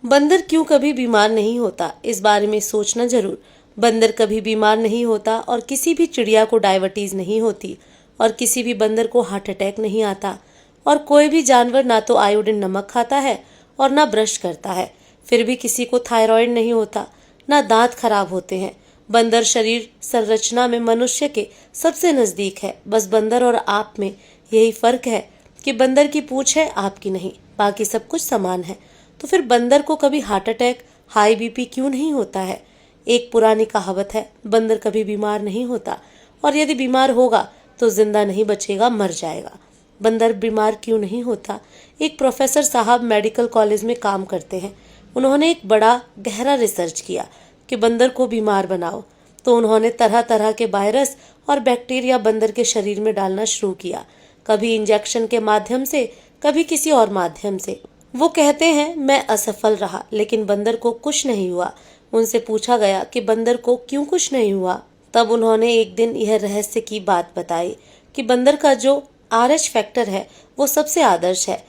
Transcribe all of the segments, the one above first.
बंदर क्यों कभी बीमार नहीं होता, इस बारे में सोचना जरूर। बंदर कभी बीमार नहीं होता और किसी भी चिड़िया को डायबिटीज नहीं होती और किसी भी बंदर को हार्ट अटैक नहीं आता और कोई भी जानवर ना तो आयोडीन नमक खाता है और ना ब्रश करता है, फिर भी किसी को थायराइड नहीं होता, ना दांत खराब होते हैं। बंदर शरीर संरचना में मनुष्य के सबसे नजदीक है। बस बंदर और आप में यही फर्क है कि बंदर की पूंछ है, आपकी नहीं, बाकी सब कुछ समान है। तो फिर बंदर को कभी हार्ट अटैक, हाई बीपी क्यों नहीं होता है? एक पुरानी कहावत है, बंदर कभी बीमार नहीं होता और यदि बीमार होगा तो जिंदा नहीं बचेगा, मर जाएगा। बंदर बीमार क्यों नहीं होता? एक प्रोफेसर साहब मेडिकल कॉलेज में काम करते हैं। उन्होंने एक बड़ा गहरा रिसर्च किया कि बंदर को बीमार बनाओ, तो उन्होंने तरह तरह के वायरस और बैक्टीरिया बंदर के शरीर में डालना शुरू किया, कभी इंजेक्शन के माध्यम से, कभी किसी और माध्यम से। वो कहते हैं मैं असफल रहा, लेकिन बंदर को कुछ नहीं हुआ। उनसे पूछा गया कि बंदर को क्यों कुछ नहीं हुआ, तब उन्होंने एक दिन यह रहस्य की बात बताई कि बंदर का जो RH फैक्टर है वो सबसे आदर्श है।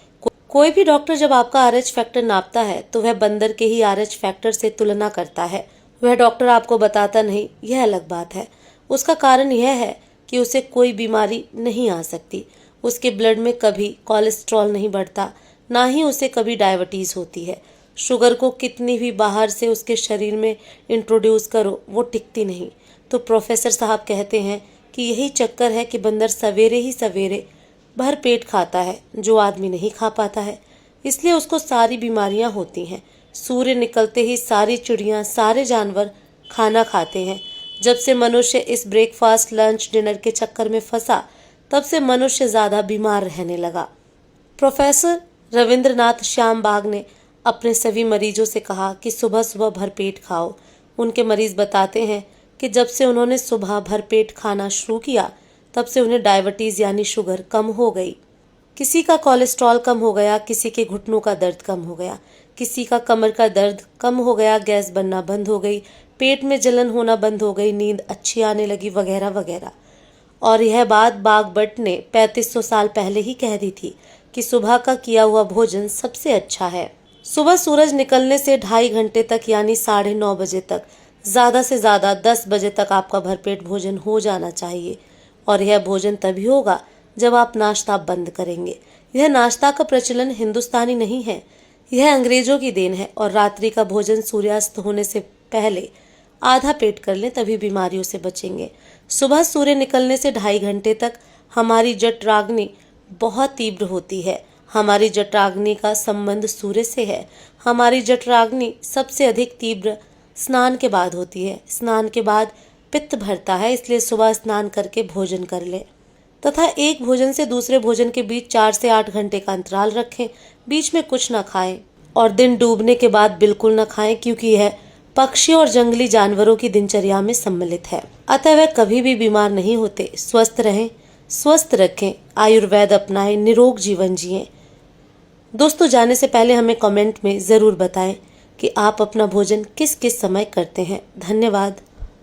कोई भी डॉक्टर जब आपका RH फैक्टर नापता है तो वह बंदर के ही RH फैक्टर से तुलना करता है। वह डॉक्टर आपको बताता नहीं, यह अलग बात है। उसका कारण यह है कि उसे कोई बीमारी नहीं आ सकती, उसके ब्लड में कभी कोलेस्ट्रॉल नहीं बढ़ता, ना ही उसे कभी डायबिटीज होती है। शुगर को कितनी भी बाहर से उसके शरीर में इंट्रोड्यूस करो, वो टिकती नहीं। तो प्रोफेसर साहब कहते हैं कि यही चक्कर है कि बंदर सवेरे ही सवेरे भर पेट खाता है, जो आदमी नहीं खा पाता है, इसलिए उसको सारी बीमारियां होती हैं। सूर्य निकलते ही सारी चिड़ियां, सारे जानवर खाना खाते हैं। जब से मनुष्य इस ब्रेकफास्ट, लंच, डिनर के चक्कर में फंसा, तब से मनुष्य ज्यादा बीमार रहने लगा। प्रोफेसर रविंद्रनाथ श्यामबाग ने अपने सभी मरीजों से कहा कि सुबह सुबह भरपेट खाओ। उनके मरीज बताते हैं कि जब से उन्होंने सुबह भरपेट खाना शुरू किया, तब से उन्हें डायबिटीज यानी शुगर कम हो गई। किसी का कोलेस्ट्रॉल कम हो गया, किसी के घुटनों का दर्द कम हो गया, किसी का कमर का दर्द कम हो गया, गैस बनना बंद हो गई, पेट में जलन होना बंद हो गई, नींद अच्छी आने लगी, वगैरह वगैरह। और यह बात बागभट्ट ने 3500 साल पहले ही कह दी थी कि सुबह का किया हुआ भोजन सबसे अच्छा है। सुबह सूरज निकलने से 2.5 घंटे तक यानी 9:30 बजे तक, ज्यादा से ज्यादा 10 बजे तक आपका भरपेट भोजन हो जाना चाहिए। और यह भोजन तभी होगा जब आप नाश्ता बंद करेंगे। यह नाश्ता का प्रचलन हिंदुस्तानी नहीं है, यह अंग्रेजों की देन है। और रात्रि का भोजन सूर्यास्त होने से पहले आधा पेट कर लें, तभी बीमारियों से बचेंगे। सुबह सूर्य निकलने से 2.5 घंटे तक हमारी जठराग्नि बहुत तीव्र होती है। हमारी जठराग्नि का संबंध सूर्य से है। हमारी जठराग्नि सबसे अधिक तीव्र स्नान के बाद होती है। स्नान के बाद पित्त भरता है, इसलिए सुबह स्नान करके भोजन कर लें तथा एक भोजन से दूसरे भोजन के बीच 4 से 8 घंटे का अंतराल रखें। बीच में कुछ न खाएं और दिन डूबने के बाद बिल्कुल न खाएं, क्योंकि यह पक्षी और जंगली जानवरों की दिनचर्या में सम्मिलित है। अतः वह कभी भी बीमार नहीं होते। स्वस्थ रहें, स्वस्थ रखें, आयुर्वेद अपनाएं, निरोग जीवन जिएं। दोस्तों, जाने से पहले हमें कमेंट में जरूर बताएं कि आप अपना भोजन किस किस समय करते हैं। धन्यवाद।